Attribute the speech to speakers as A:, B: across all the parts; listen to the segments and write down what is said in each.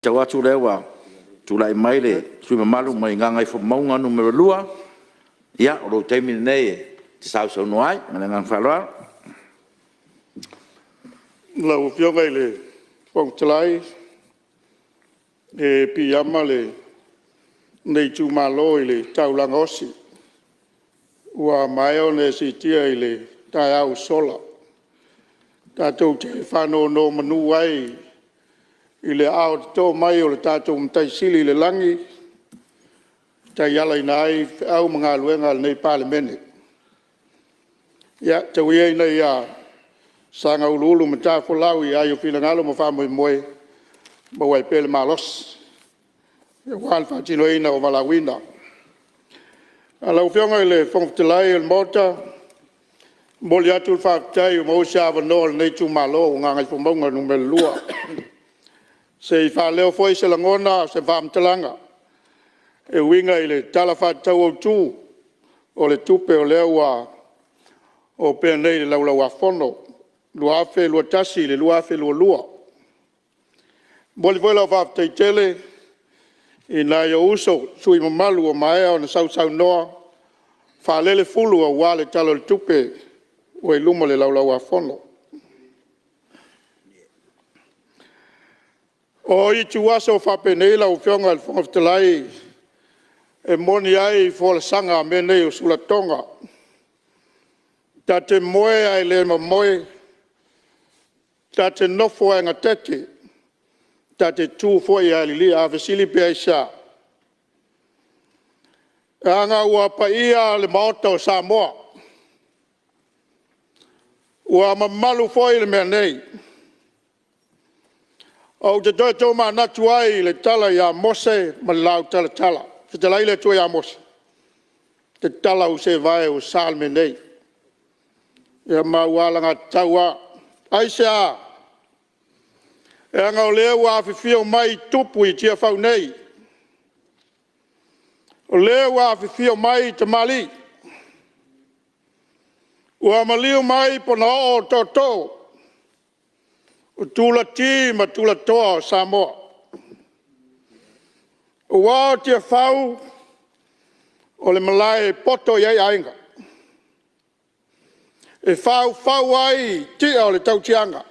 A: Chawa tulewa tulai maile sui mamalu mai ngangai fo maunga numero lua ya o temi nei te saunoa ngana ngang falwa
B: la ufionga ile pong tlai e piyama le nei tumalo ile taulangosi wa mayo ne sitia ile tayau sola tatou te fano no manuai ile au to mai o le tatou mtai sili le langi tai ala inai au mga luenga nei parliament ya te wia nei ya sanga ululu mta folau ya yo fina ngalo mo fa moi mo wai pele malos ya wan fa tino ina o malawina ala ufionga ile fonftelai el mota Moliatul fa tai mo sha no nei tu malo nga fo monga no melua se fa leo foi se langona se va mtalanga e winga ile talafa tau tu o le tupe o lewa o pe nei la wa fono lua fe lua tasi le lua fe lua boli vola va te tele ina yo uso sui mamalu o mai o saunoa fa lele fulu o wale talo le tupe o lumo le wa fono o i tu waso fa penela o fionga al fonftelai e moni ai fo le sanga me nei o sula tonga tate moe ai le moe tate nofo ai ngatete tate tu fo ia li a vesili pe sha anga ua pa ia le maoto Samoa ua mamalu fo ile me nei o te toi tō mā natu ai le tala ia mose ma lau tala. Se te lai le tō ia mose. Te tala u se vai o salme nei. Ia mā ualanga taua. Ai se a. E anga o leo a whiwhio mai tupu i tia whau nei. O leo a whiwhio mai te mali. Ua maliu mai pona o tō. O tula ti ma tula toa o Samoa. O wao tia whau o le malai poto iai ainga. E whau ai tia o le tautianga.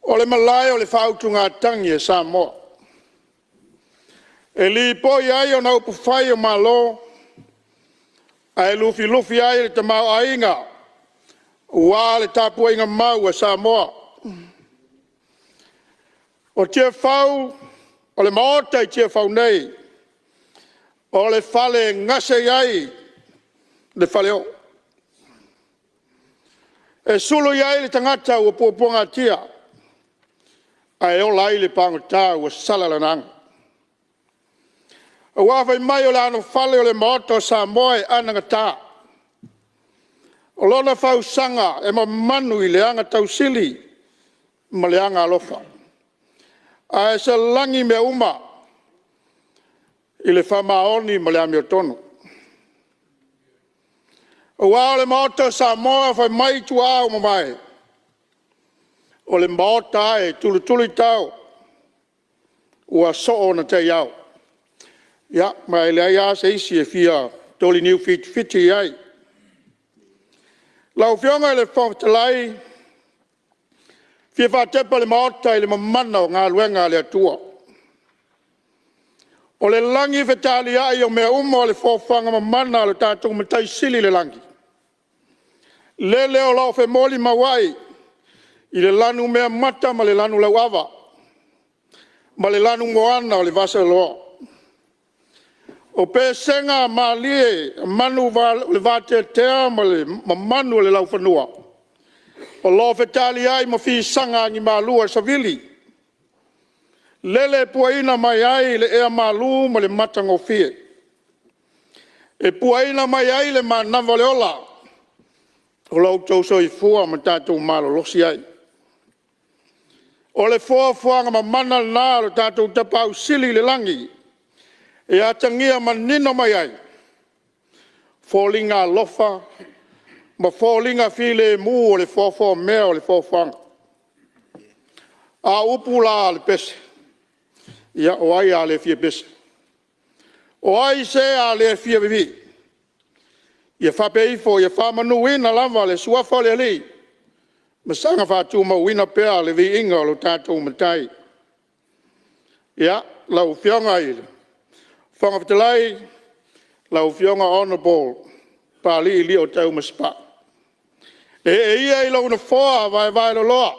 B: O le malai o le whau tunga tangi e Samoa. E li po iai o nau pufai o malo. Ai lufi ai le tamau ainga. Ua le tapua inga mau a Samoa. O tia whau, o le maota i tia whau nei, o le whale ngase iai, le whale o. E sulu iai le tangata ua puapunga tia, ai o lai le pangota ua salalananga. O wawai mai o le ano whale o le maota o Samoa e ananga taa. O lona whau sanga e ma manu i le anga tausili ma le anga alofa. A e se langi me uma i le whamaoni ma le amio tonu. O wao le maota Samoa whai mai tu au ma mai. O le maota e tulu tau ua soo na te iau. Ya, mai le aia se isi e fia toli niu fiti ai. Lau fionga le fonftelai, fia whatepa le maota i le mamana o ngā luenga le atua. O le langi whetali ai o mea o le fōwhanga mamana le tātou matai sili le langi. Leo lau moli mawai i le lanu mea mata ma le lanu lau awa. Ma le lanu moana o le vasa loa. O pe senga malie manu le vate tea ma le manu le lau whanua. O lo fetali ai ma fi sanga ngi malua savili. Lele puaina mai ai le ea malu ma le matango fie. E puaina mai ai le manava le ola. O lau tau so i fua ma tatou malo losi ai. O le fuanga ma mana na le tatou tapau sili le langi. E atangia manino mai ai. Fōlinga lofa, ma fōlinga file mu o le fōfō mea o le fōwhanga. A upula le pese. Ia o ai a le fia pese. O ai se a le fia vivi. Ia whapeifo, ia whamanuina lava le suafa le li. Masanga whātu mauina pēa le vi inga o lo tātou matai. Ia, lau whionga i le. Whangapitalai, lau whionga honourable, pāli i li o tau maspa. Ia i lau na whoa vai lo loa.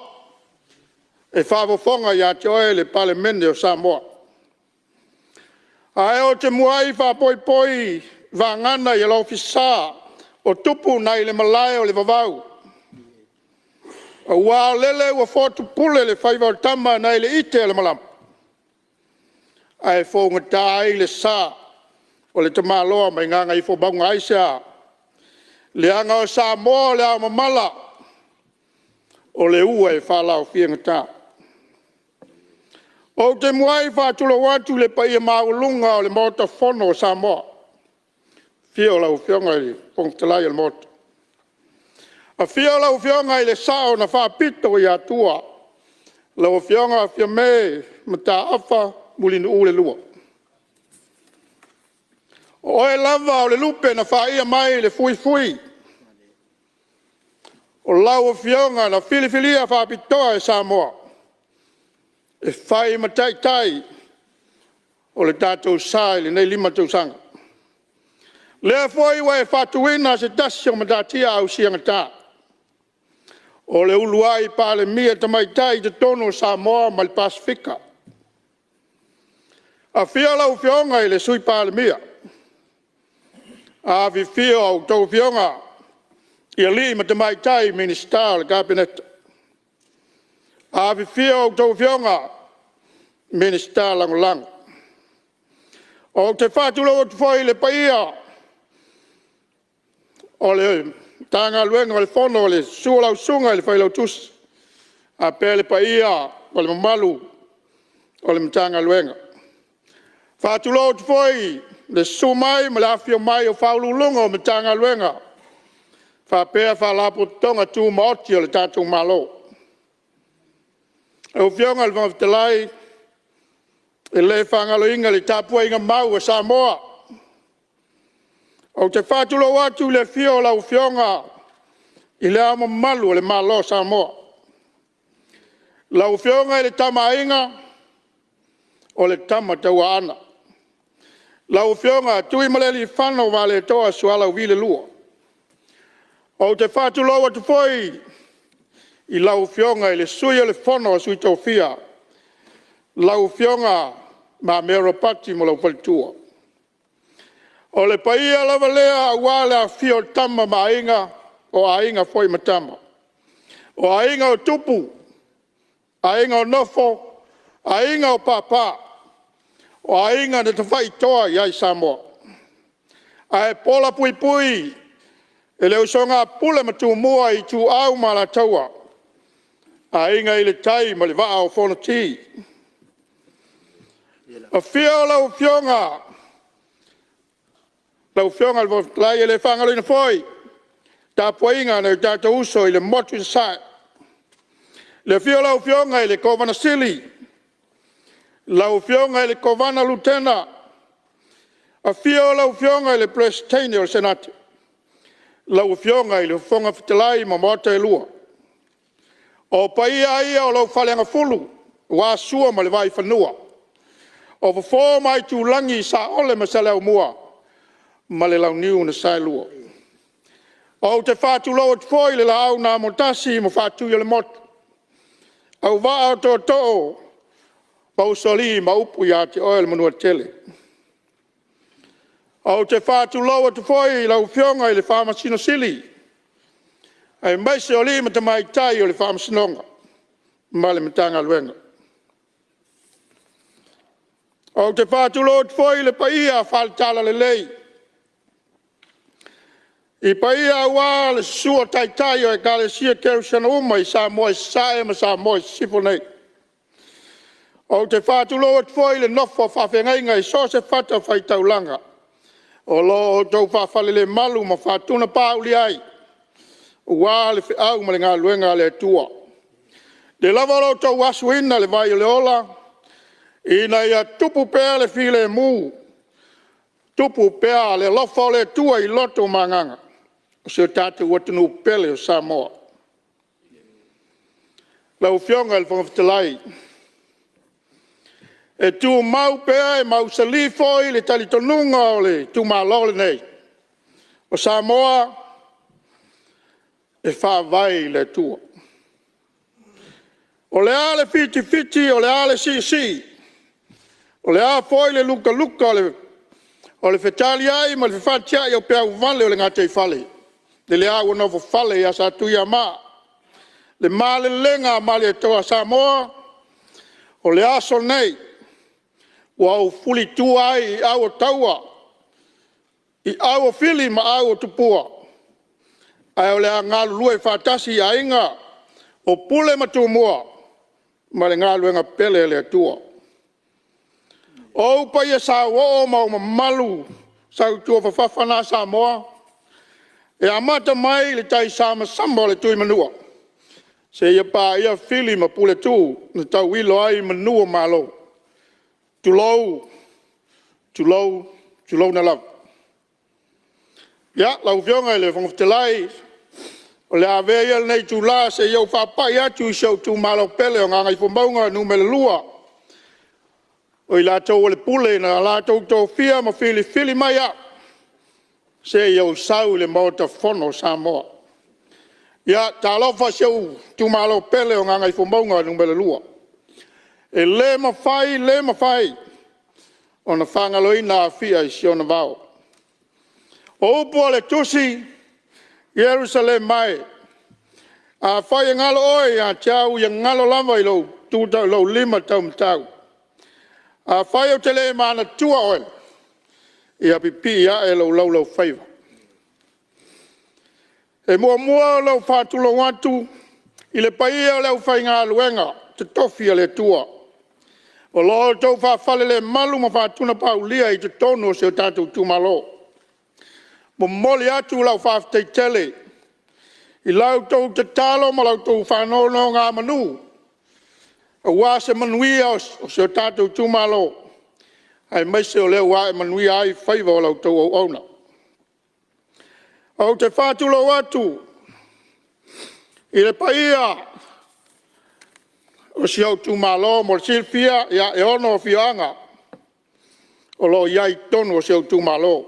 B: E faafofoga ia te oe le palemene o Samoa. Ae o te muai whapoipoi vangana i lau fisa o tupu nai le malae o le vavau. Ua lele ua fotu pule le whaiva tama nai le ite le malam. Ae fōnga tāi le sā o le tamaloa mai nganga i fōbaunga aisea. Le anga o Samoa le au mamala o le ua e whalau whianga tā. O te muai whātula watu le paia maulunga o le mota whono o Samoa. Whio lau whionga i pongtalai le mota. A whio lau whionga i le sao na whāpito i atua. Lau whionga whio me mata awha mulinu ule lua. O e lava o le lupe na whaia mai le fui fui. O lau whionga na filifilia whāpitoa e Samoa. E whai matai tai o le tātou sai le nei lima tau sanga. Lea fwoi wa e whatuina se tasi o matatia au sianga tā. O le uluai pāle mia tamai tai te tono Samoa ma le Pasifika. A whia lau whionga i le sui pāle mia. A vi whio au tau whionga i a li ma tamai tai Ministerial Cabinet. A vi whio au tau whionga Ministerial langolang. O te whātula o te whai le paia. O le tanga luenga o le whono o le suolau sunga le whailau tus. A pēr le paia o le mamalu o le mtanga luenga. Whātula o te whai le sumai ma le awhio mai o whaululunga o mtanga luenga. Whapea whalapo tonga tū maoti o le tātou malo. E o whionga le whangawhitalai e le whangalo inga le tāpua inga mau e Samoa. O te whātula watu le whio lau whionga i le ama malu o le malo Samoa. Lau whionga i le tama inga o le tama taua ana. Lau whionga tui maleli whano wa le toa suala wile lua. O te whātula watu foi i lau whionga i le sui o le whono o sui tau whia. Lau whionga ma mero pati mo lau palitua. O le paia lava lea wale a whio tama ma inga o a inga foi matama. O a inga o tupu, a inga o nofo, a inga o papa, o a inga na te whai toa i ai Samoa. A e pola pui pui, e leo songa pule matu mua i tu au ma la taua. A inga i le tai ma le waa o whono ti. A whio lau whionga. Lau whionga lai e le whangalo ina whoi. Tā puinga na tātou uso i le motu i sai. Le whio lau whionga i le kovana sili. Lau whionga i le kovana lutena. A whio lau whionga i le presidente o senate. Lau whionga i le whonga whitalai ma mota e lua. O paia ia o lau whalenga fulu. Wa sua ma le vai whanua. O whafo mai tu langi sa ole ma sa leo mua. Ma le lau niu na sai lua. O te whātu loa te whoi le lau nā motasi ma whātu i le motu. Au wā au tō tō. Pau soli ma upu ia te oel manua tele. O te whātu loa te whoi lau whionga i le whamasino sili. Ai maise o li ma te mai tai o le whamasinonga. Ma le matanga luenga. O te whātu loa te whoi le paia whātala le lei. I paia wā le sua tai tai o e kale sia kerusana uma i Samoa i sae ma Samoa i sipo nei. O te whātu loa te whoi le nofo whawhengainga i so se whata whai taulanga. O lo o tau whawhale le malu ma whātuna pāuli ai. Wā le whiau ma le ngā luenga le tua. De lava lo tau wasu ina le vai le ola. Ina ia tupu pea le file mu. Tupu pea le lofa le tua I loto manganga. O se tātou atunuu pele o Samoa. Lau fionga le whangawhitalai. E tu mau pea e mau salifo I le talitonunga o le tu malole nei. O Samoa e whawai le tua. O le ale fiti fiti, o le ale si si. O le a foi le luka luka o le fetali ai ma le fati ai o pea uvale o le ngate I fale. Le a wana fo fale ya sa tuia ma. Le male lenga ma le toa Samoa. O le aso nei. Wa o fuli tua ai I au o taua. I au o fili ma au o tupua. Ai o le a ngalu lue fatasi a inga. O pule matumua. Ma le ngalu enga pele le tua. O pa ia sa wo ma mamalu. Sa tua fafafana Samoa. E amata mai le tai sama samba le tui manua. Se ia pa ia fili ma pule tu. Na tau wilo ai manua malo. Tulou na lau. Ya, lau fionga le whangawhitalai. O le awea ia nei tu la se iau whapai atu I siau tu malo pele o ngangai whamaunga numele lua. O I la tau le pule na la tau tau fia ma fili mai a. Se iau sau le mauta whono Samoa. Ya, ta lofa siau tu malo pele o ngangai whamaunga numele lua. E le mawhai. O na whangaloina a fia I siona vau. O upo le tusi, Jerusalem mai. A whai ngalo oi a tiau I ngalo lama I lo tūtau lo 5 tau mtau. A whai o tele mana tua oi. I a pipi ia e lo whaiva. E mua lo whātulo watu. I le paia o leo whai ngā luenga. Te tofi le tua. O lo tau whawhale le malu ma whātuna paulia I te tono o se o tātou tūmalo. Mo moli atu lau whawhtei tele. I lau tau te talo ma lau tau whanono ngā manu. O wā se manuia o se o tātou tūmalo. Ai maise o leo wā e manuia ai whaiva o lau tau au auna. O te whātulo atu. I le paia. O si au tu malo mo silfia ya e ono fianga. O lo iai tonu o si au tu malo.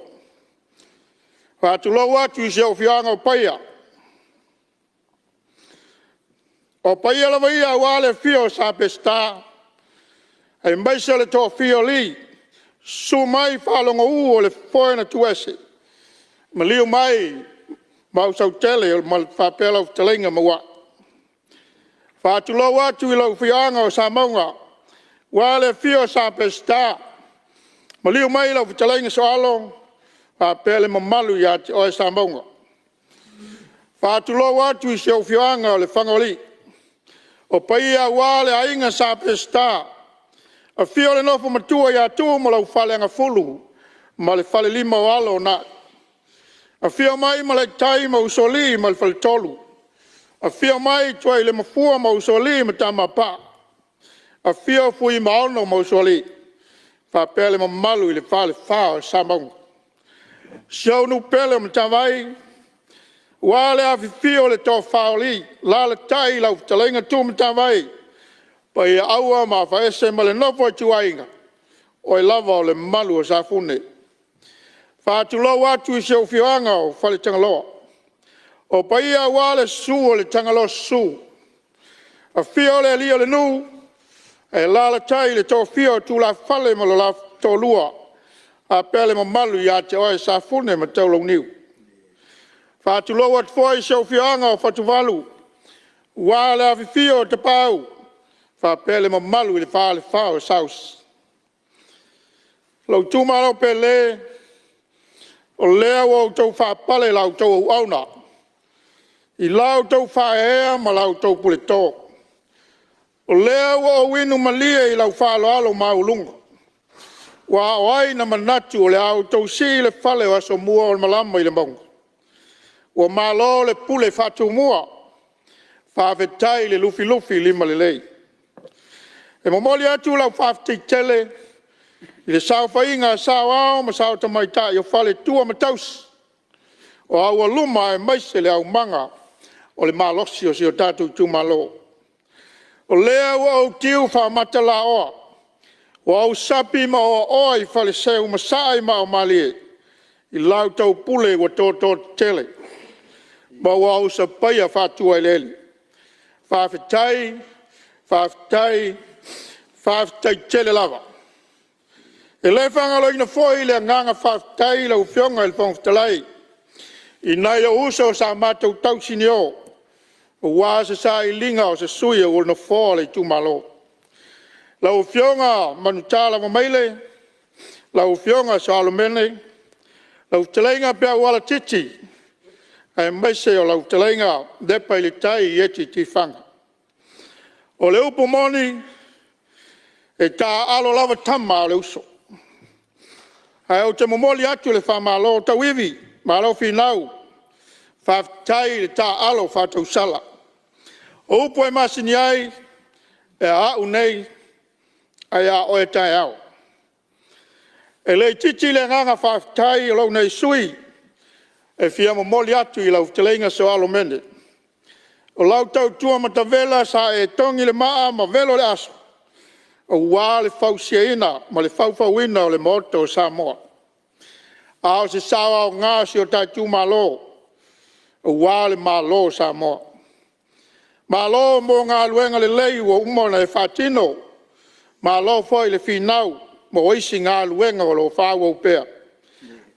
B: Fa tu lo watu si au fianga o paia. O paia la vaia wale fio sa pesta. E mbaisa le to fio li. Su mai falongo u o le foena tuese. Ma liu mai mau sau tele o mal whapela o telenga mawa. Whātulo atu I lau whianga o Samoa. Wale fio sa pesta. Ma liu mai lau whitalenga so along. Whapele mamalu ia te oe Samoa. Whātulo atu I seo whianga o le whangoli. O paia wale a inga sa pesta. A fio le nofo matua ia tu ma lau whalenga fulu. Ma le whale 5 o alo na. A fio mai ma le tai ma usoli ma le whale tolu. A fio mai tuai le mafua ma usoli ma tama pa. A fio fui ma ono ma usoli. Fa pele ma malu I le whale whao Samoa. Siau nu pele ma tamai. Wale a fio le tō whao li. La le tai lau talenga tu ma tamai. Pa ia aua ma whaese ma le nofo I tuainga. O I lava o le malu o safune. Whātulo atu I siau whianga o whale tangaloa. O paia wale su o le tangalo su. A fio le lio le nu. E la tai le tō fio tu la whale ma la tō lua. A pele ma malu ia te oe sa fune ma tau lau niu. Whātulo at foi siau whianga o whatuwalu. Wale a fio te pau. Wha pele ma malu I le whale whao saus. Lau tūmaro pele. O lea o tau whapale lau tau auna. I lau tau whaea ma lau tau pule tō. O lea o winu malia I lau whalo alo maulunga. Wa o ai na manatu o le au tau si le whale o aso mua o malama I le maunga. Wa malo le pule whatu mua. Whawhetai le lufi lufi lima le lei. E momoli atu lau whawhetai tele, i le sao whainga sao ao ma sao tamaita i o whale tua ma taus. O aua luma e maise le au manga o le malosi o si o tātou tūmalo. O lea ua au tiu whamata la oa. O au sapi ma o oa i whale seu ma saai ma o malie. I lau tau pule wa tō tele. Ma ua au sa paia whātua i leli. Whawhetai, whawhetai, whawhetai tele lava. E le whangalo ina fwoi le nganga whawhetai lau whionga il whangwhtalai. I nai o usa o sa mātou tausini o. O wāsa sa i linga o se suia o na fōa le tūmalo. Lau whionga manutala ma meile. Lau whionga sa alumene. Lau talenga pia wala titi. Ai maise o lau talenga depa ili tai i eti ti whanga. O le upo moni e tā alo lava tama o le uso. Ai o te momoli atu le whamalo tau iwi. Malo finau, whawhetai le tā alo whātau sala. O upo e masini ai, e a au nei, ai a oe tai au. E le titi le nganga whawhetai o lau nei sui, e fia moli atu i lau telenga so alo mene. O lau tau tua mata vela sa e tongi le maa ma velo le aso. O wā le whausia ina, ma le whauwhauina o le moto o Samoa. Ao se sawa o ngā si o tai tū malo, o wāle malo Samoa. Malo mo ngā luenga le lei o umona e whātino, malo foi le whinau, mo oisi ngā luenga o lo whāua upea.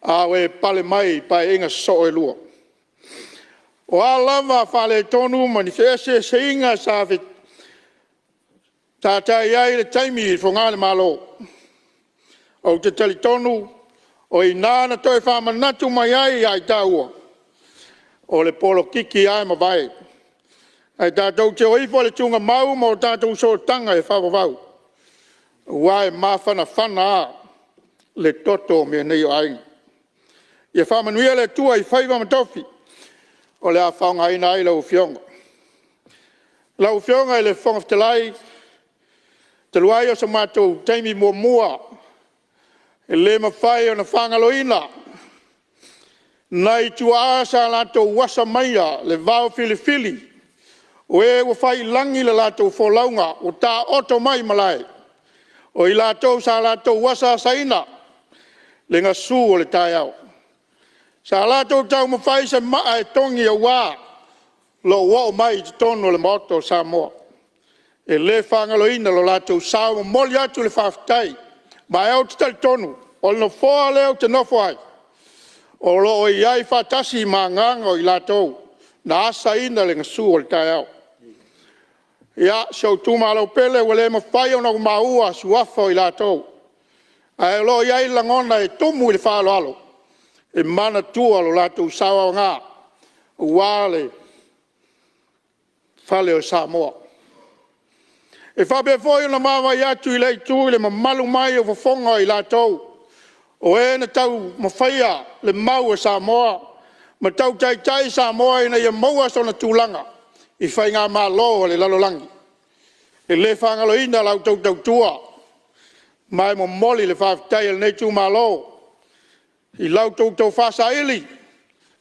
B: Ao e pale mai pai inga so e lua. O a lava whale tonu mani whese se inga sa whi tātai ai le taimi i whongā le malo. O te tali tonu, o i nāna toi whamanatu mai ai tāua. O le polo kiki ai ma vai. Ai tātou te oifo le tunga mau mo tātou so tanga e whawawau. Wai mawhana whana a le toto me nei o ainga. Ia whamanuia le tua i whaiwa matofi. O le a whaunga ina ai lau whionga. Lau whionga i le whongaftalai. Te luai o sa mātou taimi mua. E le mawhai o na whangaloina. Nai tua asa lato wasa maia le vau fili. O e whai langi le lato wholaunga o tā oto mai malai. O i lato sa lato wasa saina le ngā su o le tai au. Sa lato tau mawhai se maa e tongi a wā lo wao mai te tono le moto Samoa. E le whangaloina lo lato sao moli atu le whawhetai. Mai au te tali tonu, o no whoa leo te nofo ai. O lo o iai whatasi ma nganga o i lātou, na asa ina le ngasu o le tai au. Ia, so tūma lau pele, wale ma whai o nagu maua suafa o i lātou. Ai lo iai langona e tomu i le whaalo alo. E mana tua lo lātou sawa o ngā, o wale, whale o Samoa. E whape foi na mawa i atu i lei tū le mamalu mai o whafonga i lātou. O e na tau mawhaia le mau e Samoa. Ma tau tai Samoa ina ia maua sona tūlanga. I whai ngā malo le lalolangi. E le whangalo ina lau tau tua. Mai mo moli le whawhetai le nei tū malo. I lau tau whasa ili.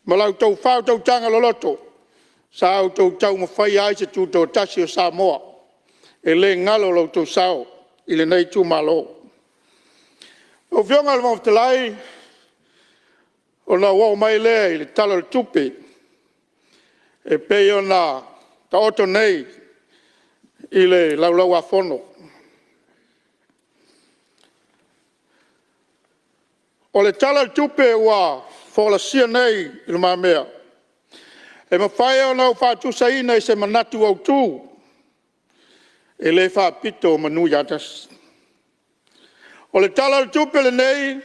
B: Ma lau tau whau tau tanga loloto. Sa au tau mawhaia ai se tū tau tasi o Samoa. E le ngalo lau tau sao, i le nei tū malo. O whionga le mawhtalai, o na wau mai lea i le tala le tupe, e pei o na ta oto nei i le laulau a whono. O le tala le tupe ua wholasia nei i le mamea. E mawhai o nau whātusa ina i se manatu au tū, e le whapito o manu yatas. O le tala le tupe le nei,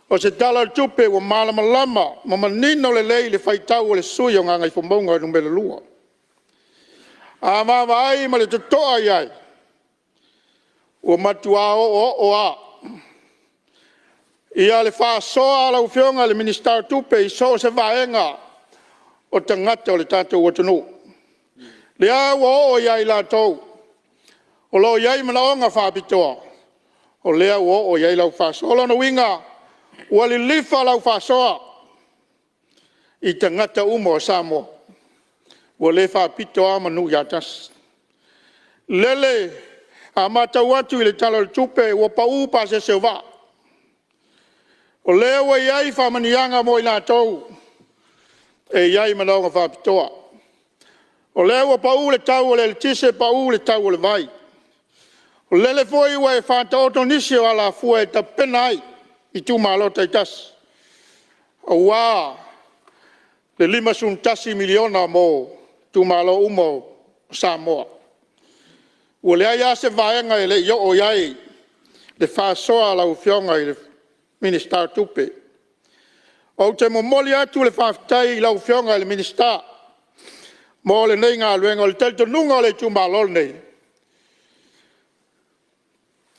B: o se tala le tupe wa malama lama, ma manino le lei le whaitau o le sui o ngangai whamonga o numele lua. A mawa ai ma le totoa iai, o matua o a. Ia le faasoa ala ufionga le Ministerial tupe i so se vaenga o tangata o le tatou atunuu. Lea wo o iai la tau. O lo iai manaonga whapitoa. O lea wo o iai lau whasoa. O lana winga, wali lifa lau whasoa. I te ngata umo o Samoa. Wa le whapitoa manu yatas. Lele, a matau atu i le tala le tupe, wa pau pa se sewa. O lea wa iai whamanianga mo i la tau. E iai manaonga whapitoa. O lea wa pau le tau o le tise pau le tau o le vai. O lele foi wa e whanta oto nisi o ala fua e ta penai i tu malota i tas. O wā, le 5 miliona mo tu malo umo Samoa. O lea ia se vaenga e le yo o iai le whaasoa lau fionga i le Ministerial tupe. O te momoli atu le whaftai lau fionga i le Ministerial. Mo le nei ngā luenga o le telto nunga o le tu malol nei.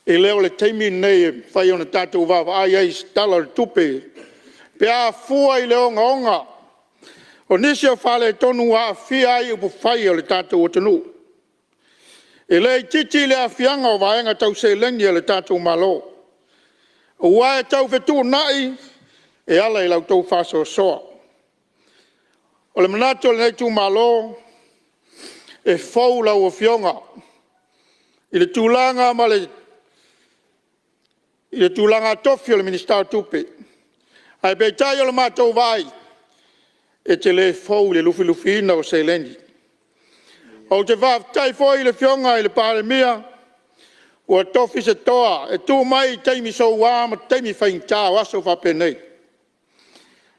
B: E leo le teimi nei e whai ona tātou wawa ai ai stala le tupe. Pe a fua i leo onga. O nisi o whale tonu a fia ai upu whai o le tātou atunuu. E le titi le a fianga o vaenga tau se lengi o le tātou malo. O wae tau whetu nai e ala i lau tau whaso soa. O le manato le nei tu malo e fau lau o fionga. I le tūlanga ma le i le tūlanga tofi o le Ministerial tupe. Ai beitai o le mātou vai e te le fau le lufi ina o se lengi. O te whaftai foi le fionga i le pāremia ua tofi se toa e tū mai teimi so wā ma teimi whaingtā o aso whapenei.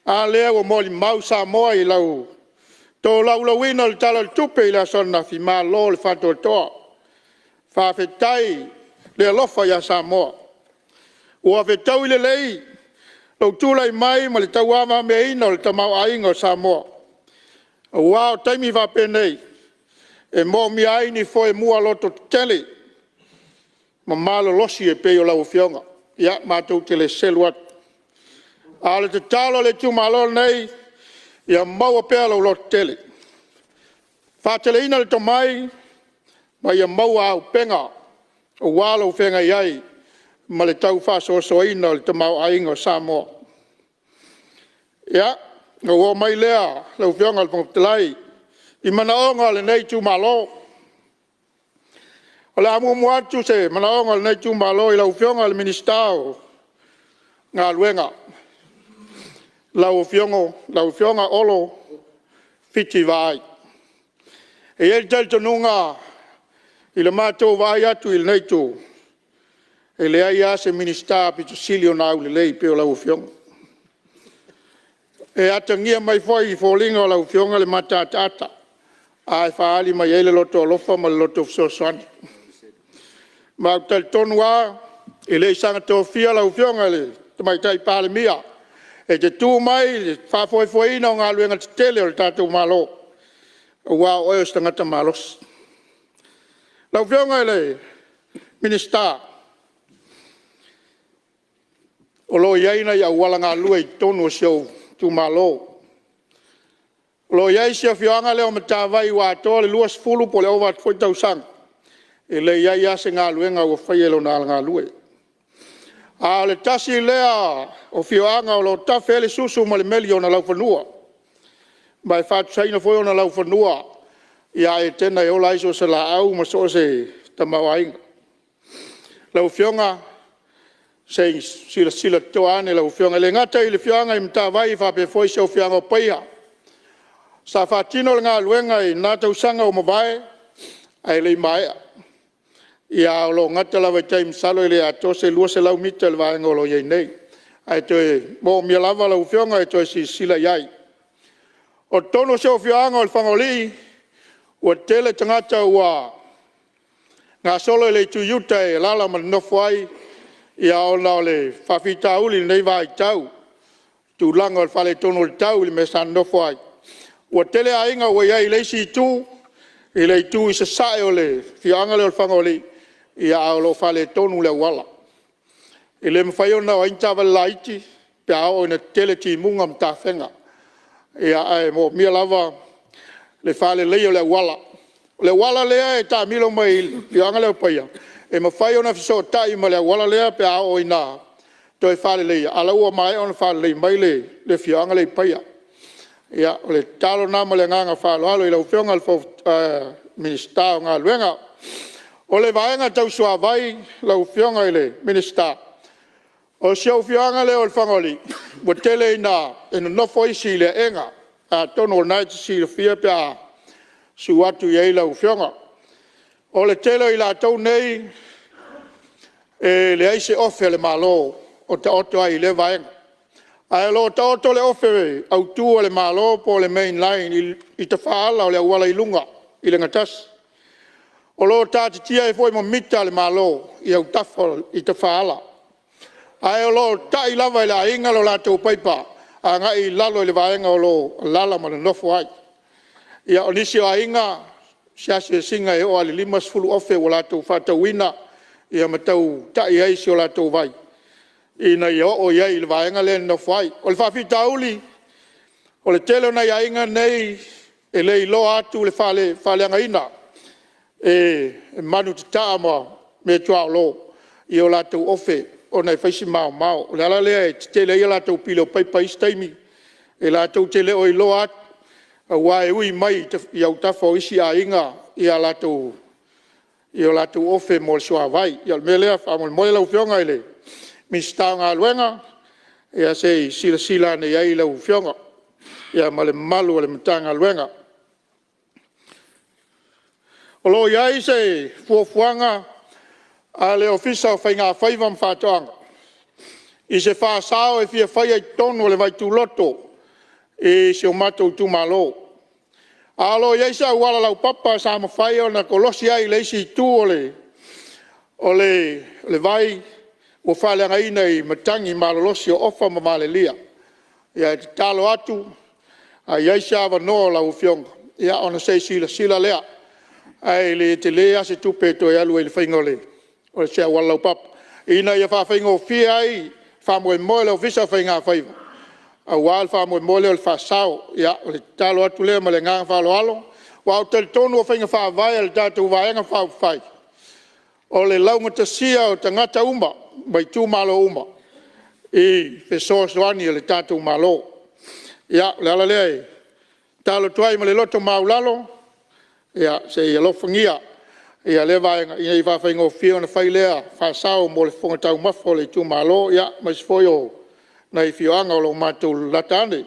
B: A lea o moli mau Samoa i lau tō laulawina le tala le tupe i la sona fi mā lo le whantua toa. Whawhetai le alofa ia Samoa. Ua whetau i le lei lau tūlai mai ma le tauama me ina o le tamau ainga o Samoa. Ua o teimi whapenei e mo mi aini fo e mua loto tele ma malo losi e peo lau fionga ia mātou te le selu atu. A le te talo le tu malo nei ia maua pea lau loto tele. Whātele ina le tomai ma ia maua au penga o wālau whenga iai ma le tau whasoa ina o le tamau ainga o Samoa. Ia, o mai lea lau fionga le pangapitelai i manaonga le nei tu malo. O le amu muatu se manaonga le nei tu malo i lau fionga le Ministerial ngā luenga. Lau fionga olo fiti vai. E el telto nunga i le mātou vai atu i le nei tu. E le ai ase Ministerial pitu silio nau le lei peo lau fionga. E atangia mai foi i fōlinga o lau fionga le matatata. Ai whaali mai ele loto alofa ma le loto fsoswani. Ma au tal tonu a, e le isanga tō fia lau fionga le tamai tai pāle mia. E te tū mai, le whafoefoeina o ngā luenga te tele o le tātou malo. Ua oe o stangata malos. Lau fionga le Ministerial. O lo iaina ia wala ngā lua i tonu o siau tu malo. Lo iai sia fioanga leo matawai wa atoa le luas fulu po le ova foi tausang. E le iai ase ngā luenga o whaielo nā ngā lue. A le tasi lea o fioanga o lo tafe le susu ma le meli o na lau whanua. Mai whātu saina foi o na lau whanua. Ia e tena e ola iso se la au ma so se tamau ainga. Lau fionga se sila toane lau fionga. Le ngata i le fionga i matawai whape foi se o fionga o paia. Sa whātino le ngā luenga i nā tausanga o mawae, ai lei maea. Ia o lo ngata lawa i taim salo i le ato se lua se lau mita le vaenga o lo iei nei. Ai toe mo mia lava lau fionga i toe si sila iai. O tono se o fionga o le whangoli, ua tele tangata ua ngā solo i le tu yuta e lala man nofwai, ia o na o le whawhita uli nei vai tau. Tu langa o le whale tono le tau i le mesan nofwai. Ua tele ainga ua iai leisi tu, i lei tu i se sae o le fianga le o le whangoli, i a o lo whale tonu le wala. I le mwhaiona o aintawa laiti, pe ao ina tele ti munga mta whenga. I a mo mia lava le whale leo le wala, le wala lea e ta milo mai pianga le paia e ma fai ona fiso tai ma le wala lea pe a o ina to e fale le ala ua mai ona fale le mai le fianga le paia ia le talo na ma le nganga falo alo i lau fionga al fo minister nga luenga o le vaenga tau sua vai lau fionga i le minister o siau fionga le o le fangoli wa tele ina ina nofo isi le enga a tono nai si le fia pe a suatu ye lau fionga o le tele i la tau nei e le aise ofe le malo o te oto ai le vaenga ai lo to to le ofe au tu le malo po le main line i te faala o le wala i lunga i le ngatas o lo ta tia e foi mo mita le malo i au tafol i te faala ai lo ta i lava la inga lo la to paipa anga i lalo le vaenga o lo lala ma no foi ia o nisi a inga sia singa e o ale limas fulu ofe wala to fata wina ia matau ta i ai si o la to vai ina yo o ia il vaenga le no foi o le fafi tauli o le tele na ia inga nei e le lo atu le fale anga ina e manu ta ma me tua lo io la to ofe o nei faisi mau le ala le tele ia la to pilo pai staimi e la to tele o lo at wa e ui mai ia ta fo isi a inga ia la to io la to ofe mo so vai ia mele fa mo la ufionga ile Ministerial nga luenga ia sei sila ne ia ila ufionga ia male malu le mtanga luenga o lo ia se fuafuanga ale ofisa fainga faiva mfatoanga i se fa sao e fia fai ai tono le vai tu loto e se o mato tu malo alo ia sa wala lau papa sa ma fai ona kolosi ai le si tu ole vai o fale ngai nei matangi malolosi o ofa mamalelia ia talo atu ai sa va no la ufionga ia ona sei sila lea ai le te lea se tupe to ia lu le faingole o se wala pap ina ia fa faingo fia ai fa mo le ofisa fainga faiva a wal fa mo le fa sao ia le talo atu le ma le ngang fa lo alo wa tel tonu fainga fa vai al tatu vaenga fa fai o le launga tasia o tangata umba mai tu malo uma e pesos wani le tatu malo ya la le talo tuai ma le loto maulalo ya se ia lo fangia ia le vai ia va faingo fio na failea fa sao mo le fonga tau mafo le tu malo ya mas foio na fioanga o lo matu latane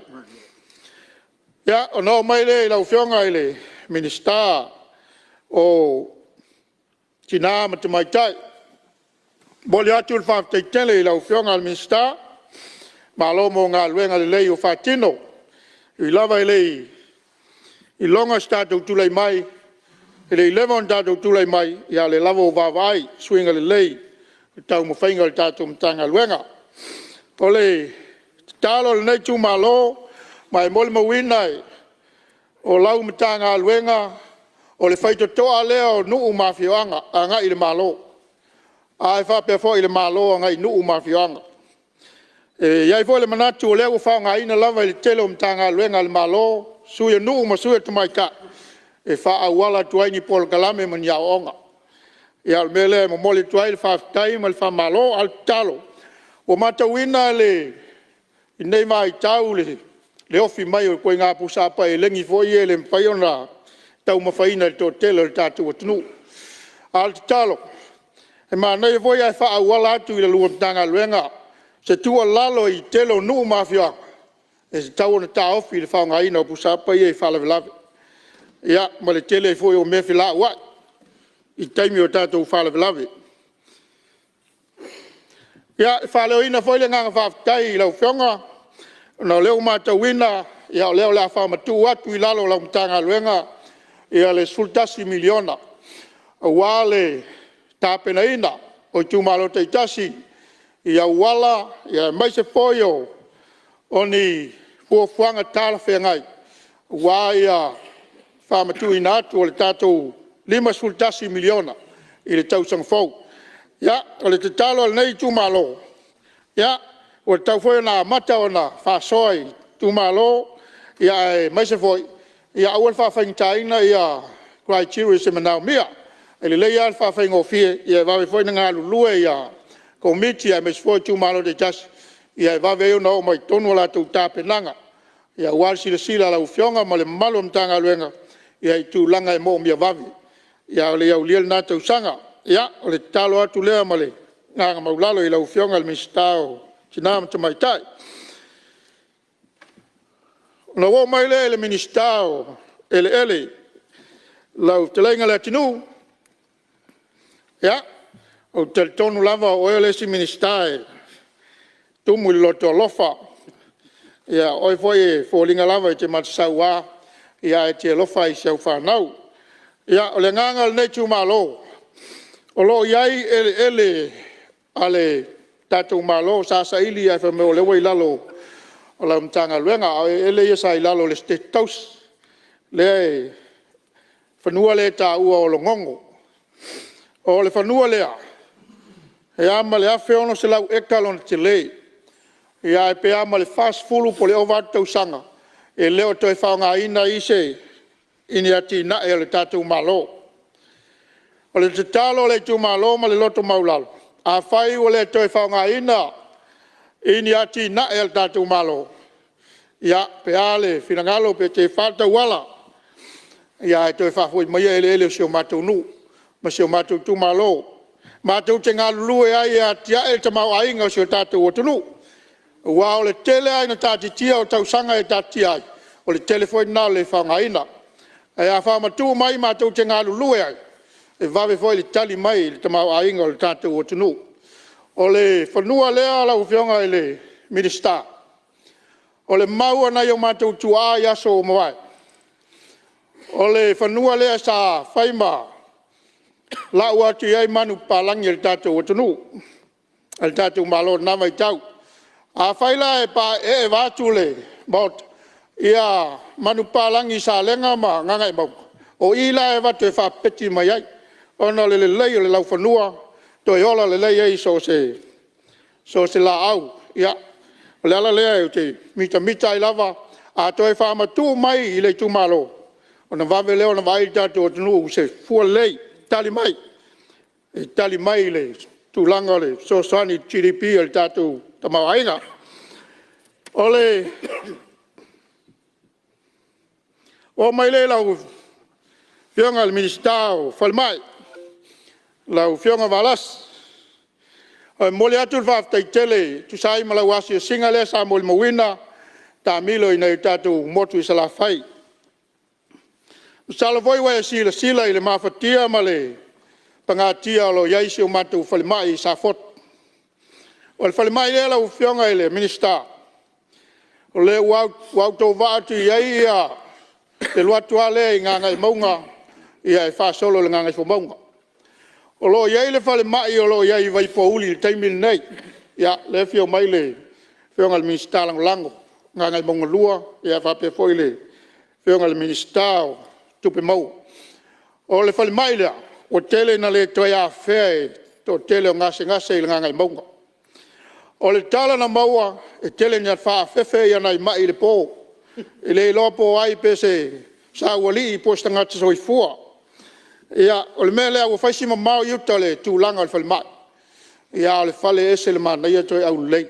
B: ya no mai le la fionga ile minister o tina matai tai boli atu le fa tele la fionga al minister malo mo nga luenga le o fatino i lava ile i longa statu tu le mai ele levon dado tu le mai ya le lavo va vai swinga le lei tau mo fainga le tatu mtanga luenga ole talo le tu malo mai mol mo winai o lau mtanga luenga o le faito to aleo nu mafioanga anga ile malo ai fa pe fo ile malo anga nu mafioanga e yai fo le manatu le o fa nga ina lava le telo mtanga luenga le malo suya nu ma suya to mai ka e fa awala tuai ni pol kalame man ya onga ya mele mo moli tuai fa time al fa malo al talo o mata wina le nei mai tau le ofi mai o ko nga pusa pa e lengi fo ye le paiona tau ma faina to telo tatu atunuu al talo e ma nei vo ya fa awala tu le lu tanga luenga se tu lalo i telo nu mafia e tau na ta ofi le fa nga ina pusa pa ye fa la ia ma le tele foi o me fila wa i taimi o tatou falavelave ia faleoina foi le gaga faafetai i lau fioga na o leo matauina ia o leo le a faamatu atu i lalo lau matagaluega ia le 18 miliona auā le tapenaina o i tumalo taitasi ia uala ia mai se foi o ni fuafuaga talafeagai auā ia famatu ina atu o le tatou 5 miliona i le tausaga fou ia o le tatalo le nei tumalo ia o le tau foi na amata ona faasoa i tumalo ia e maise foi ia aua le faafagitaina ia criteria se manau mia ele le ia fa fa ngofie ia va foi nga lulu ia committee ai mes foi tu malo de jas ia va ve no mai tonu la tu tapenanga ia wal sila la ufionga ma le malo mtanga luenga ia tu langa mo mia vavi ia le ia liel na tu sanga ia le talo atu le ma le nga maulalo ia ufionga le mistao tinam tu mai tai no wo mai le ministao ele lau telenga le atunuu ya o tel tonu lava o ele si ministai tu mu loto lofa ya oi foi folinga lava te mat sawa ya te lofa I sau fa nau ya o le nganga le tu malo o lo yai ele ale tatu malo sa ili ai fa me o le wei lalo o la mtanga luenga ele ia sai lalo le status le fanua le ta ua o longongo o le fanua lea e ama le afe ono se lau ekalon te le e a pe ama le fast fulu po le ova tau sanga e leo toi whaonga ina ise ini ati na e le tatu malo o le te talo le tu malo ma le loto maulalo a whai o le toi whaonga ina ini ati na e le tatu malo ia pe ale finangalo pe te whata wala ia toi whafui mai ele sio matunuu ma sio matu tu malo matu te ngā lulu e ai a tia e te mau ainga sio tātou atunuu ua o le tele ai na tāti tia o tau sanga e tāti ai o le telefoi nā le whangaina e a whamatu mai matu te ngā lulu e ai e vawe foi le tali mai le te mau ainga o le tātou atunuu o le whanua lea la uwhionga e le Ministerial o le maua na yo matu tu a yaso o mawai o le whanua lea sa whaima la ua tu iai manu palangi el tātou atunuu el tātou malo nama I tau a whaila e pa e wātu le maut ia manu palangi sa lenga ma ngangai mau o ila e watu e whapeti mai ai ona le lei o le lau whanua to e ola le lei ei so se la au ia o le ala lea e te mita I lava a to e whamatu mai I le tu malo ona vave leo na vai tātou atunuu se fua lei tali mai le tūlanga le sosani GDP le tātou tamawainga. O mai le lau whionga le Ministerial whalmai, lau whionga walas. O mole atu whaftai tele, tu sai ma lau asi singa le sa mole mawina, tā milo I nei tātou motu I sala whai. Sala voi wai sila I le mawhatia ma le pangatia lo yaisi o matu whalimai sa fot. O le whalimai le lau whionga I le Ministerial. O le wau tau vaatu iai ia te luatua le I ngangai maunga ia e whaasolo le ngangai fo maunga. O lo iai le whalimai o lo iai vai pouli le taimil nei. Ia le whio mai le whionga le Ministerial lango ngangai maunga lua ia whape foi le whionga le Ministerial tupe mau. O le whalimai lea, o tele na le toi a whea to tele o ngase I le ngangai maunga. O le tala na maua, e tele ni whaafefe ia nai mai le pō. E le lopo ai pe se sa wali I posta ngata soi fua. Ia, o le mea lea ua whaisima mau iuta le tūlanga le whalimai. Ia, o le whale ese le mana ia toi au lei.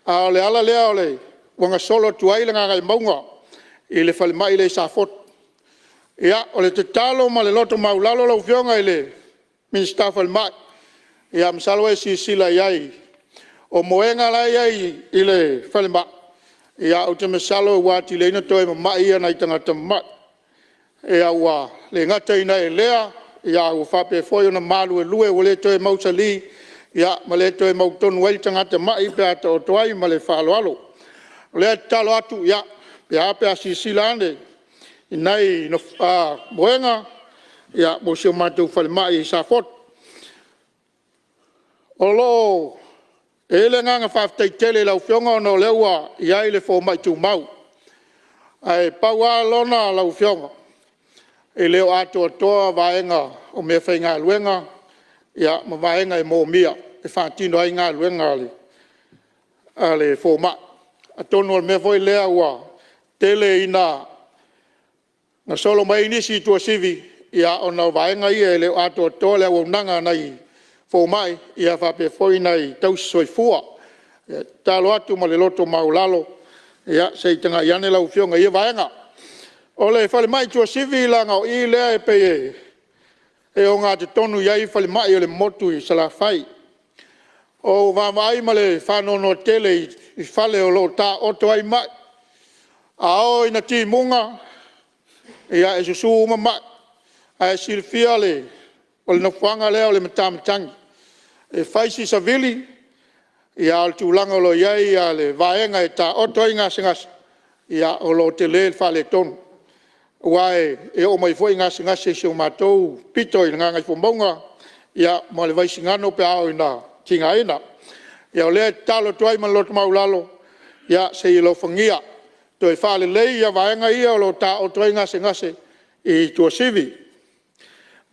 B: A o le ala lea o le wanga solo tuai le ngangai maunga. I le whalimai le sa fot. Ia, o le te talo ma le loto maulalo lau whionga I le Ministerial whalimai. Ia, msalo e sila iai. O moenga la iai I le whalimai. Ia, o te mesalo e wāti leina toi ma mai ia nai tangata mai. Ia, ua le ngata ina e lea. Ia, ua whape foi ona malu e lue o le toi mausa li. Ia, ma le toi mautonu wai tangata mai pe ata o toai ma le whaloalo. Le talo atu, ia, pe ape a sila ane. Inai no moenga ia mo se matu whalimai sa fot. O lo e le nganga whaftai tele lau whionga no leua ia I le fo mai tu mau. Ai paua lona lau whionga. E leo ato toa vaenga o me whainga luenga ia ma vaenga e mō mia e whaatino ai ngā luenga ale fo mai. A tono me voi lea ua tele ina na solo mai nisi tua sivi ia ona vaenga ia le ato tole o nanga nei fo mai ia fa pe foi nei tau soifua talo atu ma le loto maulalo ia se tanga iane lau fionga ia vaenga ole fale mai tua sivilanga o i le e pe e o ngā te tonu iai fale mai o le motu i sala fai o vai ma le whanono tele i fale o lo ta oto ai mai a o ina ti munga ia e susu uma mai a silfia le o le nafuanga lea o le matamatangi e faisi savili ia al tūlanga lo iai a le vaenga e ta oto i ngasi ia o lo te le fale tonu wae e o mai foi ngasi se o matou pito i nganga i fomonga ia mo le vaisi ngano pe ao ina tinga ina ia o le talo tuai man lot maulalo ia se i lo fangia to e fale le ia vaenga ia o lo ta oto i ngasi i tua sivi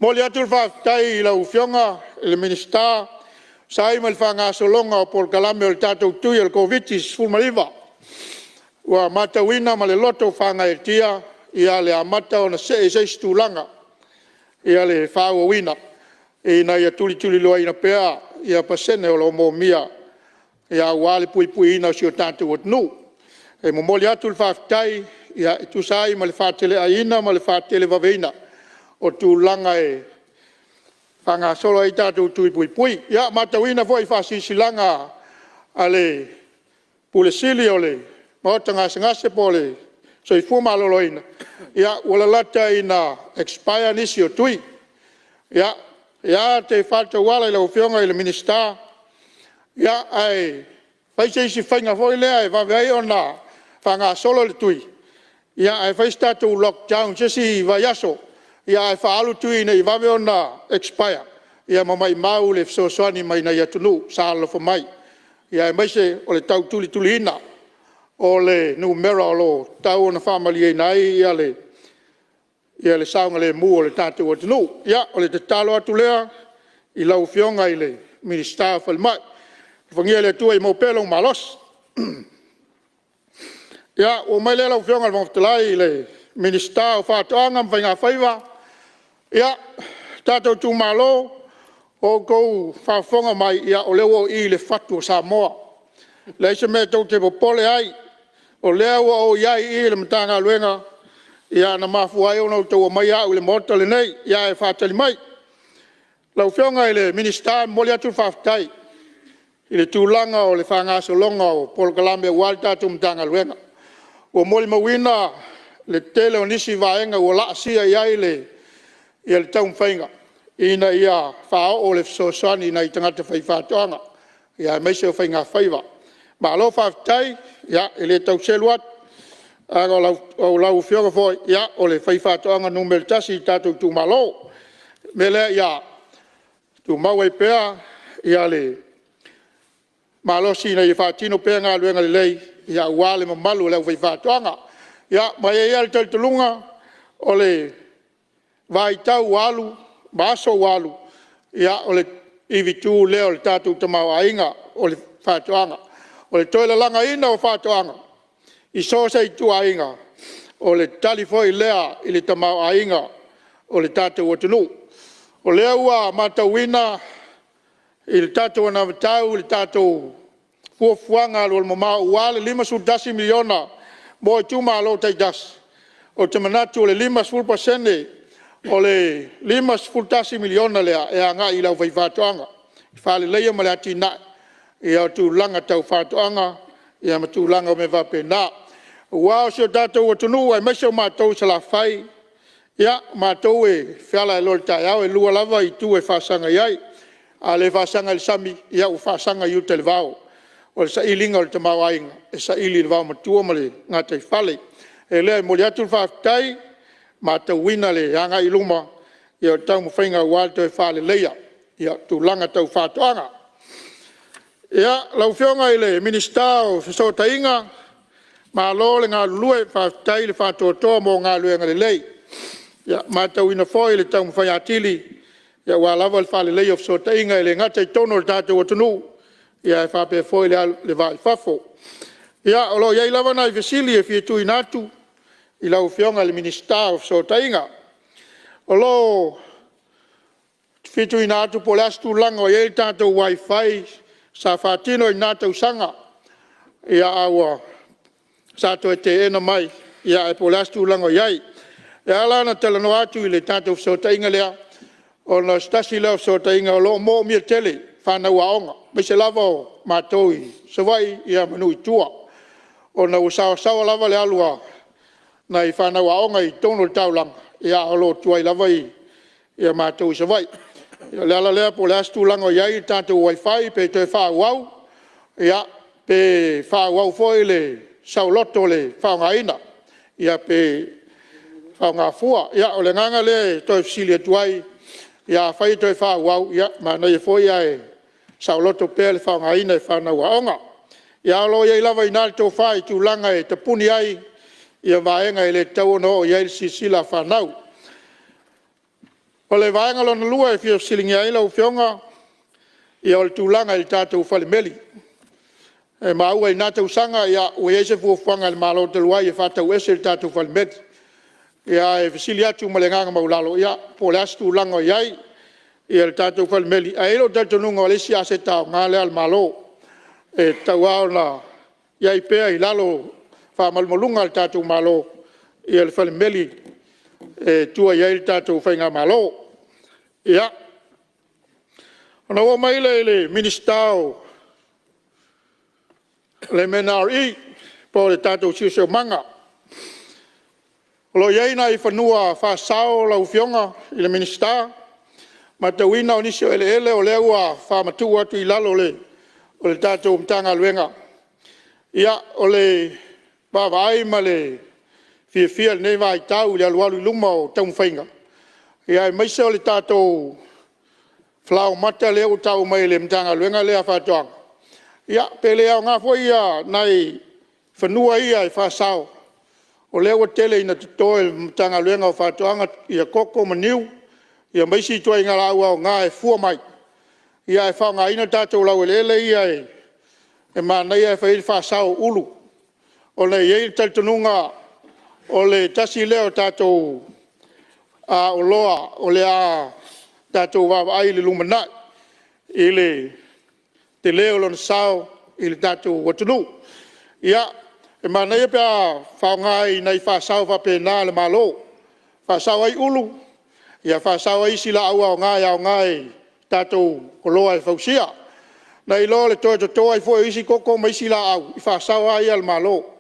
B: mo le atul fa tai la ufionga le minister sai mal fanga solonga o por kalame o tato tu el covid full maliva wa mata wina mal loto fanga e tia ia le amata ona se stulanga ia le fa wina e na ia tuli lo ina pea ia pasene o lo mo mia ia wale pui ina si o tato wat nu e mo le atul fa tai ia tu sai mal fa tele aina mal fa tele vavena o tūlanga e whanga solo i tātou tui pui. Ia matawina foi whasisilanga a le pulesili o le maota ngase po le so i fumaloloina. Ia wala lata ina expire nisi o tui. Ia te whata wala i la ufionga i le minister. Ia ai whaise whainga foi lea e wawai o na whanga solo le tui. Ia ai whaise tātou lockdown jesi vaiaso. Ia e whaalu tui nei wawe ona expire. Ia mamai mau le fsosoani mai nei atunuu, sa alofo mai. Ia e maise o le tau tuli ina. O le numera o lo tau ona whamali e nai ia le saunga le mu o le tātou atunuu. Ia o le te talo atu lea i lau fionga i le minister whalmai. Whangia le tua i mopelo malos. Ia o mai le lau fionga le mawhtalai i le minister o whātoanga mwhainga whaiva. Ia, tātou tū malo, o kou whaafonga mai, ia o leo i le whatu o Samoa. Leise me tau te popole ai, o leo o iai i le matanga luenga, ia na mafu ai o nau tau o mai au le mota le nei, ia e whaatali mai. Lau whionga i le minister moli atu whaftai, i le tūlanga o le whangaso longa o Polkalame wal tātou matanga luenga. O moli mawina, le tele o nisi vaenga o la sia iai ia le tau mwhainga. Ina ia whao o le fsosani na i tangata whaifatoanga. Ia meise o whainga whaiva. Ma alo whaftai, ia le tau seluat. Aga o lau whionga fwoi, ia o le whaifatoanga numel tasi i tātou tū malo. Mele ia tū maua i pēa, ia le malo si na i whaatino pēa ngā luenga le lei. Ia wale mamalu le whaifatoanga. Ia mai ia le talutulunga o le vai tau walu, baso walu, ia o le iwitu leo le tātou tamau ainga o le whātoanga. O le toila langa ina o whātoanga. I sosa i tu ainga. O le talifoi lea i le tamau ainga o le tātou atunuu. O lea ua matawina i le tātou anavatau, le tātou fuafuanga lo le mamau wale 5 miliona mo i tuma alo tai das. O te manatu o le 5% o le 5 miliona lea e anga i lau whaifatoanga. I whale leia ma le ati nai. I au tu langa tau whatoanga, i ama tu langa o me vape nā. Wao si o tātou atunuu ai meso mātou sa la whai. Ia mātou e whiala e lori tai au e lua lava i tu e whasanga iai. A le whasanga le sami, ia u whasanga i ute le vau. O le sa ilinga o le tamau ainga. E sa ili le vau matua ma le ngātai whale. E lea mo le atu whaftai, mātou wina le anga i luma. Ia o tau mwhainga wātou e whale leia. Ia tu langa tau whatoanga. Ia lau whionga i le minister o Fesota Inga. Ma lo le ngā lue whaftai le whatotoa mo ngā luenga le lei. Ia mātou ina foi le tau mwhai atili. Ia wā lava le whale leia o Fesota Inga i le ngatai tono le tātou atunuu. Ia e whape foi le vai whafo. Ia o lo iai lava nai vesili e whietu i nātu. I lau whionga le minister o Fesota Inga. O lo fitu ina atu po lastu langa o yei tātou wifi sa whātino i nātou sanga ia awa sa to te ena mai ia e po lastu langa iai. E alana tala no atu i le tātou sota inga lea o na stasi leo sota inga o lo mo mia tele whanau aonga. Me se lava o mātou i sawai ia manu i tua. O na usawa lava le alua na i whanau aonga i tono taulanga ia o lo tuai lava i ia mātou i sawai. Le ala lea po lastu langa iai tātou wifi pe toi whāuau ia pe whāuau foi le sauloto le whaungaina ia pe whaunga fua ia o le nganga le toi fsilia tuai ia whai toi whāuau ia ma nei foi ia e sauloto pe le whaungaina e whanau aonga ia lo iai lava i nāli tō whai tu langa e te puni ai ia vaenga i le tau no iai sisila whanau. O le vaenga lona lua e fia silingi ai lau fionga ia o le tūlanga i tātou whalimeli. E maua i nātou sanga ia ue eise fuafuanga le malo te luai e whātau ese i tātou whalimeli. Ia e fisili atu ma le nganga maulalo ia po le astu langa iai ia le tātou whalimeli. A ero tātou nunga o le si ase tau ngā lea le malo e tau ao na iai pēa i lalo whamalmalunga le tātou malo ia le whalimeli e tua iai le tātou whainga malo. Ia. Ona ua maile le Ministerial le MNRE po le tātou siusio manga. Lo iai na i whanua whasao lau fionga i le Ministerial ma tau ina o nisio ele o lea ua whamatu atu i lalo le o le tātou mtanga luenga. Ia o le wawai ma le fia nei vai tau le alualu luma o tau mwhainga. Ia e maise o le tātou flau mata leo tau mai le mtanga luenga lea whātoanga. Ia pe lea o ngā fwoi ia nai whanua ia e whasao. O leo tele ina tutoe le mtanga luenga o whātoanga ia koko maniu. Ia maisi tua inga laua o ngā e fua mai. Ia e whaonga ina tātou lau ele ia e mānei e whairi whasao ulu. O le iei talitununga o le tasi leo tātou a o loa o le a tātou wawa ai le lumanai i le te leo lona sao i le tātou atunuu. Ia, e mana ia pia whaongai nei whasao whapena le malo. Whasao ai ulu, ia whasao ai sila aua o ngai tātou o loa e whausia. Nei lo le toi toa i fua isi koko mai sila au, i whasao ai al malo.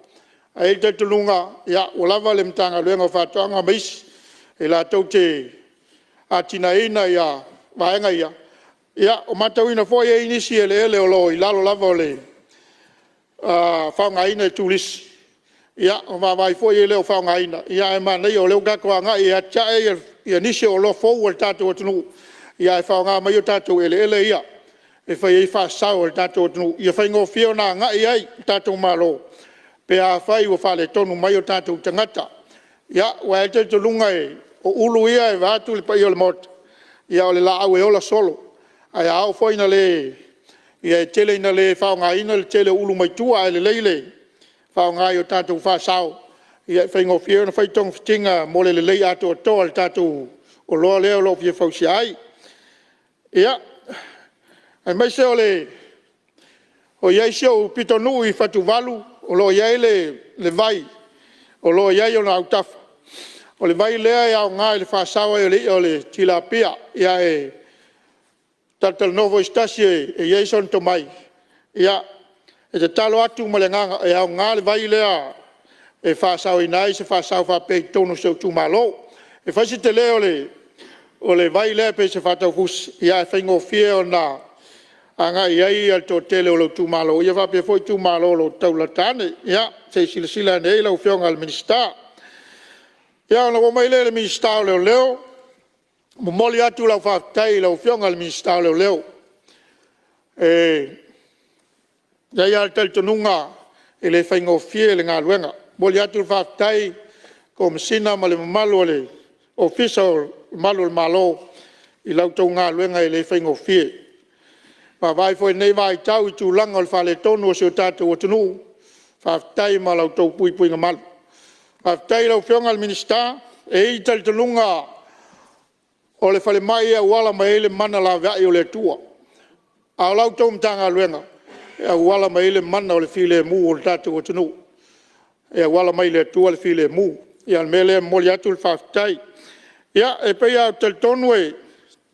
B: Ai te tulunga ia o lava le mtanga luenga whātoanga maisi e la tau te atina ina ia vaenga ia. Ia o matauina fo ia inisi ele o lo i lalo lava o le whaonga ina e tūlisi. Ia o mawai fo ia leo whaonga ina. Ia e manei o leo kakoa nga ia tae ia nisi o lo fau al tātou atunuu. Ia e whaonga mai o tātou ele ia. E whai ei whasau al tātou atunuu. Ia whaingo whio na nga iai tātou malo. Pe a whai o whale tonu mai o tātou tangata. Ia, wa e te tulunga e, o ulu ia e vātu le pai o le mota. Ia o le la au e ola solo. Ai au fwoi na le, ia e tele ina le whaonga ina le tele ulu mai tua e le leile. Whaonga i o tātou whasao. Ia e whaingo whio na whaitonga whitinga mo le lei ato o toa le tātou o loa leo lo whia whausia ai. Ia, ai mai se o le, o iai sio pito nui whatu walu. O lo iai le vai, o lo iai o na autafa. O le vai lea ia o ngā le whasawa o le tilapia, ia e tatal novo istasi e iai son to mai. Ia e te talo atu ma le nganga, ia o ngā le vai lea e whasawa inai se whasawa whapei tonu seu tu malo. E whaisi te lea o le vai lea pe se whatau fusi, ia e whaingo fie o na anga iai al to tele o lo tu malo ia va pe foi tu malo lo tau latane ia se sila nei lo fionga al Ministerial ia no mai le Ministerial leo mo moli atu la fa tai lo fionga al Ministerial leo ia al tel tununga ele faingo fiel nga luenga moli atu fa tai kom sina male malo le official malo i lau tau nga luenga ele faingo fiel. Pa vai foi nei vai tau i tūlanga o le whale tonu o seo tātou atunuu. Whaftai ma lau tau pui ngā malu. Whaftai lau whionga al Ministerial e i tali talunga o le fale mai e wala mai le mana la vai o le tua. A lau tau mtanga luenga, e wala mai le mana o le file mu o le tatu o tunu. E wala mai le tua le file mu. Ia mele moli atu le whaftai. Ia e pei au tel tonue,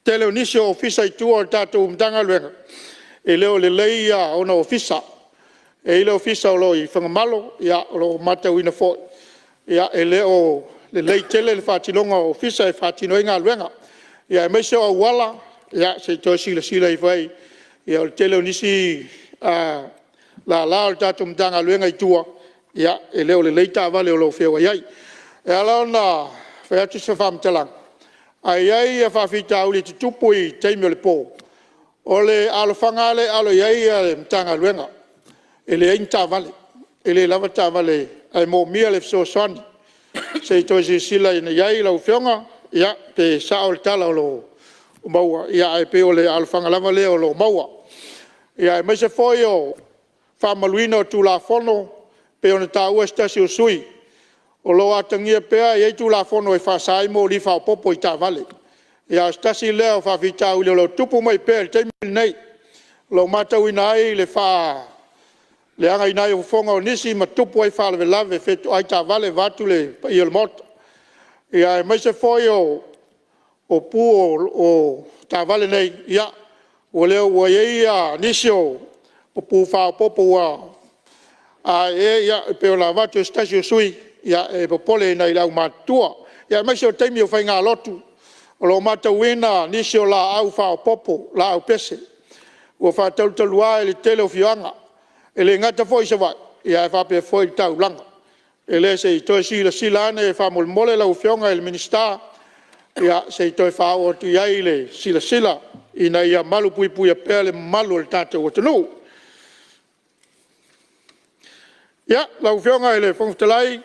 B: tele onisio ofisa i tua o le tatu mtanga luenga. E leo le leia ona ofisa. E ile ofisa o lo i whangamalo, ia o lo mata wina fo. Ia e leo le lei tele le whatilonga ofisa e whatino inga luenga. Ia e meise o wala, ia se toi sila i vai. Ia o tele onisi la o tatu mtanga luenga i tua. Ia e leo le leita vale o lo whiewa iai. E ala na wheatu se whamtalang. Ai ai e whawhita au le tutupu i teimi o le pō. O le alo whangale alo iai e mtanga luenga. E le einta vale. E le lava ta vale. Ai mō mia le fso soani. Se i toi si sila ina iai lau whionga. Ia pe sao le tala o lo maua. Ia e pe o le alo whangalava le o lo maua. Ia e meise foi o whamaluina o tū la whono. Pe o na tā ua stasi o sui. O lo atangia pea i eitu la fono e whasai mo li whao popo i tā vale. Ia stasi leo whawhita uli o lo tupu mai pea le teimili nei. Lo matau ina ai le wha le anga ina ai o whonga o nisi ma tupu ai whalewe lave fetu ai tā vale vatu le i o le mota. Ia e maise foi o pu o tā vale nei. Ia o leo ua ia nisi o pu whao popo ua ia pe o la vatu o stasi o sui. Ia e popole nei lau matua. Ia mai se o teimi o whainga lotu. O lo mata wina nisi o la au whao popo, la au pese. Ua wha talutalua e le tele o fianga. E le ngata foi se vai. Ia e whape foi tau langa. E le se i toi sila ane e wha mole lau fionga e le Ministerial. Ia se i toi wha o tu iai le sila. Ina ia malu pui a pea le malu le tata o atunuu. Ia lau fionga e le whangtalai.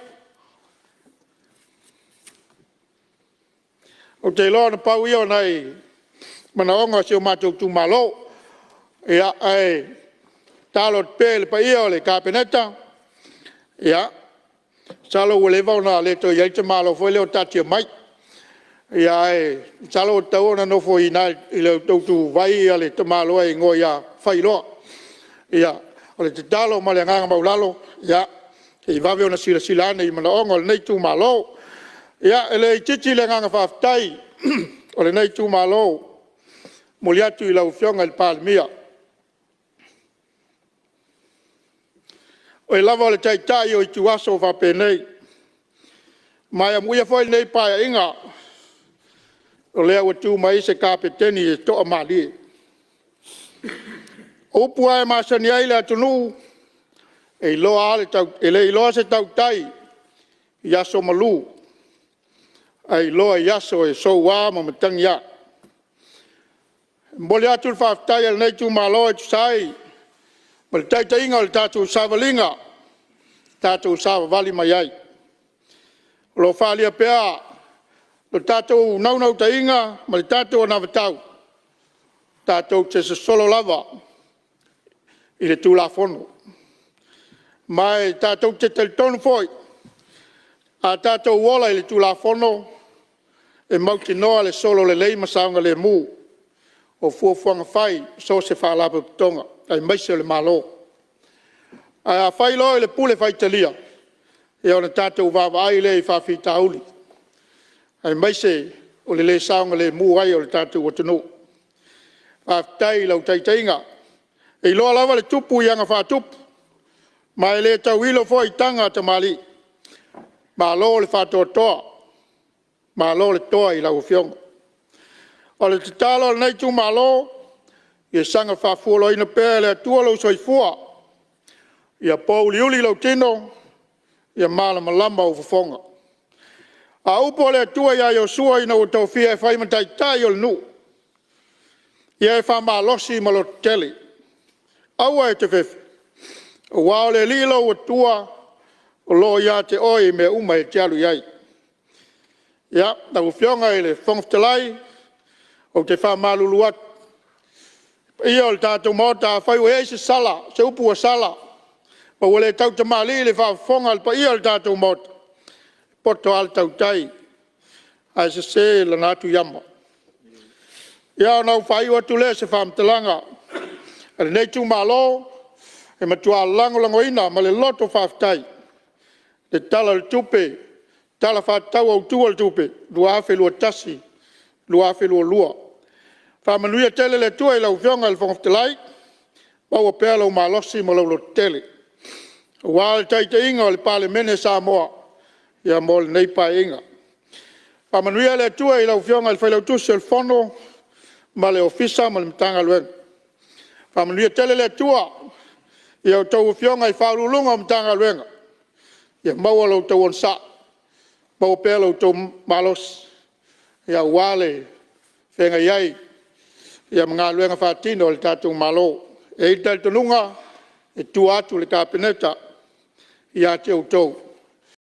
B: O te loa na pau ia o nei manaonga se o mātou tu malo. Ia ai talo pēle pa ia o le kāpeneta. Ia salo o le vauna le to iai te malo foi leo tatia mai. Ia ai salo o tau na nofo i nai i leo tautu vai ia le te malo ai ngoi ia whailoa. Ia o le te talo ma le nganga maulalo. Ia i vave o na sila ane i manaonga o le nei tu malo. Ia ele i titi le nganga whaftai o le nei tu malo moli atu i lau fionga il palmia. O e lava o le taitai o i tu aso o whape nei. Mai a muia foi nei paia inga o lea ua tu mai se kapeteni e toa mali. O upua e masani ai le atunuu e le iloa se tau tai i aso malu. Ai loa yaso e so wa ma matangi ya. Mbole atu whaftai al nei tu malo e tu sai. Ma le taita inga o le tatu savalinga. Tatu savavali mai ai. Lo whalia pea. Lo tatu naunau ta inga. Ma le tatu o navatau. Tatu te se solo lava. I le tu la fono. Mai tatu te tonu foi. A tatu wola i le tu la fono. E mauti noa le solo le lei masaunga le mu. O fuafuanga whai, so se whaalapa putonga. Ai maise le malo. Ai a whai loa le pule whai talia. E ona tātou wawa ai le i whawhita auli. Ai maise o le saunga le mu ai o le tātou atunuu. Whaftai lau taitainga. E loa lava le tupu i anga whatupu. Mai le tau ilo fo i tanga ta mali. Malo le whatotoa. Malo le toa i lau fionga. O le te talo nei tu malo, i sanga whafuolo ina pēle atua lau soifua. Ia pauli uli lau tino, ia malama lama o fafonga. A upo le atua ia Iosua ina o tau fia e whaimatai tai o le nu. Ia e whamalosi malo teli. Aua e te fefe. O wao le lilo o tua, o lo ia te oi me uma e te alu iai. Ia, na ufionga ele whangftalai, o te whamalulu atu. Ia o le tātou mota, whai ue se sala, se upua sala. Pa wale tau te mali le whawhonga, pa ia o le tātou mota. Poto al tau tai, ai se la natu yama. Ia nau whai o tule se whamtalanga. Ane nei tu malo, e matua lango ina, ma le loto whaftai. Le tala le tupe, tala whatau au tua le tupe, lua afe lua tasi, lua afe lua. Whamanuia tele le tua i lau whionga le whangaftalai, baua pēr lau malosi ma lau lo tele. Wāle taite inga o le pāle mene Samoa, ia mo le nei pae inga. Whamanuia le tua i lau whionga le whailau tusi le whono, ma le ofisa ma le mtanga luen. Whamanuia tele le tua, ia o tau whionga i whaurulunga o mtanga luenga. Ia maua lau tau onsa, baua pēr lau tau malos, ia wāle whenga iai, ia mga luenga whātino le tātou malo. E i tau tanunga, e tu atu le kāpeneta, ia te au tau.